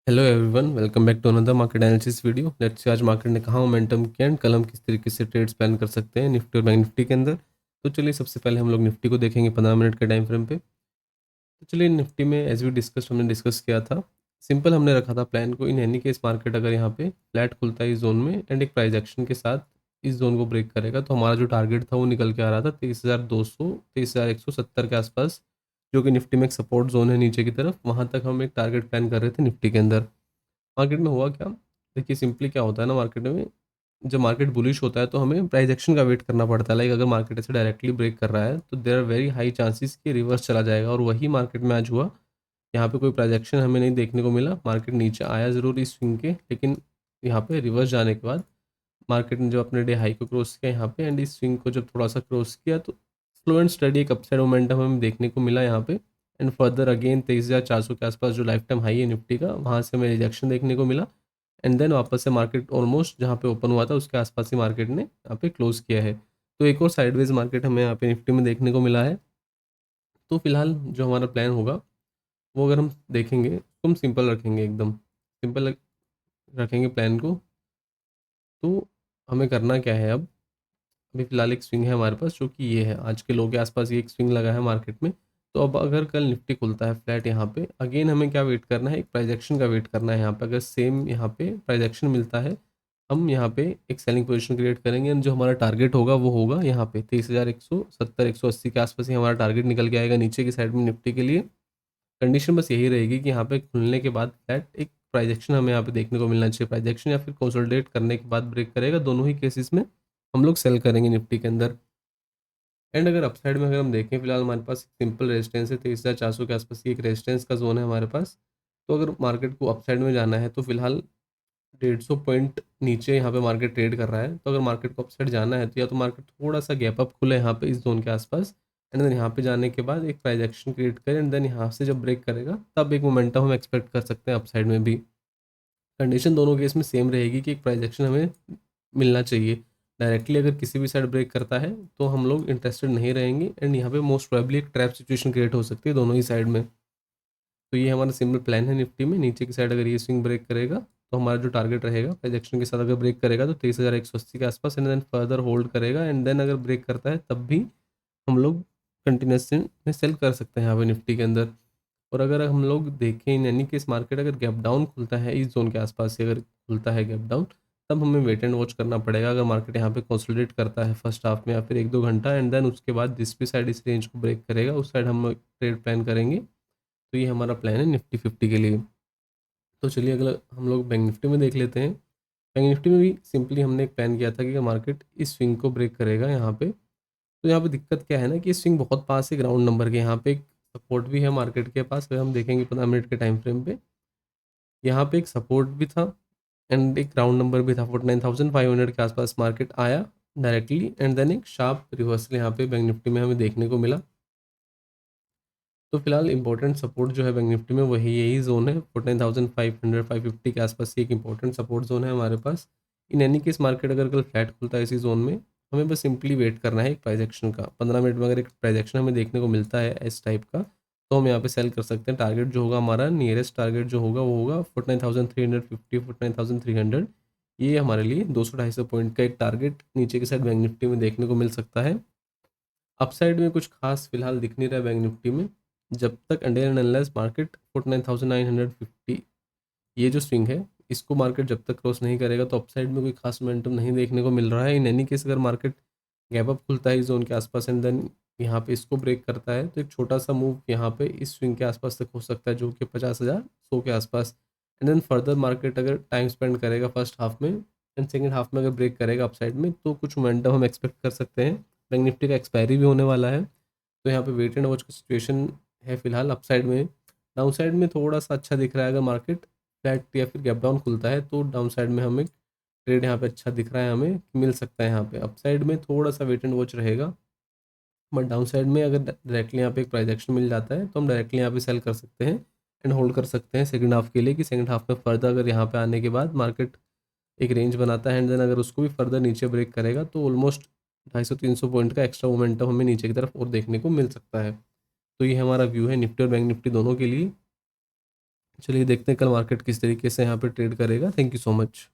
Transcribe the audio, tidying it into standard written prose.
Hello everyone, welcome back to another market analysis video. Let's see आज market ने कहाँ momentum किया and कल हम किस तरीके से ट्रेड्स प्लान कर सकते हैं निफ्टी और बैंक निफ्टी के अंदर। तो चलिए सबसे पहले हम लोग निफ्टी को देखेंगे 15 मिनट के टाइम फ्रेम पे। तो चलिए निफ्टी में एज वी डिस्कस हमने डिस्कस किया था, सिंपल हमने रखा था प्लान को। इन एनी केस मार्केट अगर यहाँ पे फ्लैट खुलता है इस जोन में एंड एक प्राइस एक्शन के साथ इस जोन को ब्रेक करेगा तो हमारा जो टारगेट था वो निकल के आ रहा था 23,200 23,170 के आसपास, जो कि निफ्टी में एक सपोर्ट जोन है नीचे की तरफ। वहाँ तक हम एक टारगेट प्लान कर रहे थे निफ्टी के अंदर। मार्केट में हुआ क्या, देखिए सिंपली क्या होता है ना, मार्केट में जब मार्केट बुलिश होता है तो हमें प्राइस एक्शन का वेट करना पड़ता है। लाइक अगर मार्केट ऐसे डायरेक्टली ब्रेक कर रहा है तो there are very high chances कि रिवर्स चला जाएगा, और वही मार्केट में आज हुआ। यहाँ पे कोई प्राइस एक्शन हमें नहीं देखने को मिला, मार्केट नीचे आया ज़रूर इस स्विंग के, लेकिन यहाँ पे रिवर्स जाने के बाद मार्केट ने जब अपने डे हाई को क्रॉस किया यहाँ पे एंड इस स्विंग को जब थोड़ा सा क्रॉस किया तो स्लो एंड स्टडी एक अपसाइड मोमेंटम हमें देखने को मिला यहाँ पे। एंड फर्दर अगेन 23,400 के आसपास जो लाइफ टाइम हाई है निफ्टी का, वहाँ से हमें रिजेक्शन देखने को मिला। एंड देन वापस से मार्केट ऑलमोस्ट जहाँ पे ओपन हुआ था उसके आसपास ही मार्केट ने यहाँ पे क्लोज किया है। तो एक और साइडवेज मार्केट हमें यहाँ पे निफ्टी में देखने को मिला है। तो फिलहाल जो हमारा प्लान होगा वो अगर हम देखेंगे तो हम सिंपल रखेंगे, एकदम सिंपल रखेंगे प्लान को। तो हमें करना क्या है अब, अभी फिलहाल एक स्विंग है हमारे पास जो कि ये है, आज के लो के आसपास ये एक स्विंग लगा है मार्केट में। तो अब अगर कल निफ्टी खुलता है फ्लैट यहाँ पे, अगेन हमें क्या वेट करना है, एक प्राइस एक्शन का वेट करना है। यहाँ पे अगर सेम यहाँ पे प्राइस एक्शन मिलता है, हम यहाँ पे एक सेलिंग पोजीशन क्रिएट करेंगे एंड जो हमारा टारगेट होगा वो होगा यहाँ पे 23,170 180 के आसपास ही हमारा टारगेट निकल के आएगा नीचे की साइड में निफ्टी के लिए। कंडीशन बस यही रहेगी कि यहाँ पे खुलने के बाद फ्लैट एक प्राइस एक्शन हमें यहाँ पे देखने को मिलना चाहिए। प्राइस एक्शन या फिर कंसोलिडेट करने के बाद ब्रेक करेगा, दोनों ही केसेस में हम लोग सेल करेंगे निफ्टी के अंदर। एंड अगर अपसाइड में अगर हम देखें, फिलहाल हमारे पास सिंपल रेजिस्टेंस है 23,400 के आसपास की एक रेजिस्टेंस का जोन है हमारे पास। तो अगर मार्केट को अपसाइड में जाना है तो फिलहाल 150 पॉइंट नीचे यहाँ पे मार्केट ट्रेड कर रहा है। तो अगर मार्केट को अपसाइड जाना है तो या तो मार्केट थोड़ा सा गैप अप खुले यहाँ पे इस जोन के आसपास, एंड देन यहाँ पे जाने के बाद एक प्राइस एक्शन क्रिएट करें एंड देन यहाँ से जब ब्रेक करेगा तब एक मोमेंटम हम एक्सपेक्ट कर सकते हैं अपसाइड में भी। कंडीशन दोनों केस में सेम रहेगी कि एक प्राइस एक्शन हमें मिलना चाहिए। डायरेक्टली अगर किसी भी साइड ब्रेक करता है तो हम लोग इंटरेस्टेड नहीं रहेंगे एंड यहाँ पे मोस्ट प्रोबेबली एक ट्रैप सिचुएशन क्रिएट हो सकती है दोनों ही साइड में। तो ये हमारा सिंपल प्लान है निफ्टी में। नीचे की साइड अगर ये स्विंग ब्रेक करेगा तो हमारा जो टारगेट रहेगा प्राइस एक्शन के साथ अगर ब्रेक करेगा तो 23,180 के आसपास, एंड देन फर्दर होल्ड करेगा एंड देन अगर ब्रेक करता है तब भी हम लोग कंटिन्यूस में सेल कर सकते हैं यहाँ पे निफ्टी के अंदर। और अगर हम लोग देखें इन एनी केस मार्केट अगर गैप डाउन खुलता है इस जोन के आसपास से, अगर खुलता है गैप डाउन, तब हमें वेट एंड वॉच करना पड़ेगा। अगर मार्केट यहाँ पे कंसोलिडेट करता है फर्स्ट हाफ में या फिर 1-2 घंटा एंड देन उसके बाद जिस भी साइड इस रेंज को ब्रेक करेगा उस साइड हम ट्रेड प्लान करेंगे। तो ये हमारा प्लान है निफ्टी 50 के लिए। तो चलिए अगला हम लोग बैंक निफ्टी में देख लेते हैं। बैंक निफ्टी में भी सिंपली हमने एक प्लान किया था कि अगर मार्केट इस स्विंग को ब्रेक करेगा यहाँ पे, तो यहाँ पे दिक्कत क्या है ना कि स्विंग बहुत पास है ग्राउंड नंबर के। यहाँ पे एक सपोर्ट भी है मार्केट के पास, अगर हम देखेंगे 15 मिनट के टाइम फ्रेम पे यहाँ पे एक सपोर्ट भी था एंड एक ग्राउंड नंबर भी था। 49,500 के आसपास मार्केट आया डायरेक्टली एंड देन एक शार्प रिवर्सल यहाँ पे बैंक निफ्टी में हमें देखने को मिला। तो फिलहाल इंपॉर्टेंट सपोर्ट जो है बैंक निफ्टी में वही यही जोन है 49,500 550 के आसपास। ये एक इंपॉर्टेंट सपोर्ट जोन है हमारे पास। इन एनी केस मार्केट अगर कल फ्लैट खुलता है इसी जोन में, हमें बस सिंपली वेट करना है एक प्राइस एक्शन का। 15 मिनट में अगर एक प्राइस एक्शन हमें देखने को मिलता है इस टाइप का तो हम यहाँ पे सेल कर सकते हैं। टारगेट जो होगा हमारा, नियरेस्ट टारगेट जो होगा वो होगा 49,350 49,300। ये हमारे लिए 200-250 पॉइंट का एक टारगेट नीचे की साइड बैंक निफ्टी में देखने को मिल सकता है। अपसाइड में कुछ खास फिलहाल दिख नहीं रहा है बैंक निफ्टी में, जब तक अंडर एंड अनलेस मार्केट 49,950 ये जो स्विंग है इसको मार्केट जब तक क्रॉस नहीं करेगा तो अपसाइड में कोई खास मोमेंटम नहीं देखने को मिल रहा है। इन एनी केस अगर मार्केट गैप अप खुलता है इस जोन के आसपास एंड देन यहाँ पे इसको ब्रेक करता है तो एक छोटा सा मूव यहाँ पे इस स्विंग के आसपास तक हो सकता है, जो कि 50,100 के आसपास। एंड देन फर्दर मार्केट अगर टाइम स्पेंड करेगा फर्स्ट हाफ में एंड सेकेंड हाफ में अगर ब्रेक करेगा अपसाइड में तो कुछ मोमेंटम हम एक्सपेक्ट कर सकते हैं। बैंक निफ्टी का एक्सपायरी भी होने वाला है तो यहाँ पे वेट एंड वॉच की सिचुएशन है फिलहाल अपसाइड में। डाउन साइड में थोड़ा सा अच्छा दिख रहा है, अगर मार्केट फ्लैट या फिर गैप डाउन खुलता है तो डाउन साइड में हमें ट्रेड यहाँ पे अच्छा दिख रहा है, हमें मिल सकता है। यहाँ पे अपसाइड में थोड़ा सा वेट एंड वॉच रहेगा, बट डाउन साइड में अगर डायरेक्टली यहाँ पे एक प्राइस एक्शन मिल जाता है तो हम डायरेक्टली यहाँ पे सेल कर सकते हैं एंड होल्ड कर सकते हैं सेकंड हाफ के लिए, कि सेकंड हाफ में फर्दर अगर यहाँ पे आने के बाद मार्केट एक रेंज बनाता है एंड देन अगर उसको भी फर्दर नीचे ब्रेक करेगा तो ऑलमोस्ट 250-300 पॉइंट का एक्स्ट्रा मोमेंटम हमें नीचे की तरफ और देखने को मिल सकता है। तो ये हमारा व्यू है निफ्टी और बैंक निफ्टी दोनों के लिए। चलिए देखते हैं कल मार्केट किस तरीके से यहाँ पे ट्रेड करेगा। Thank you so much.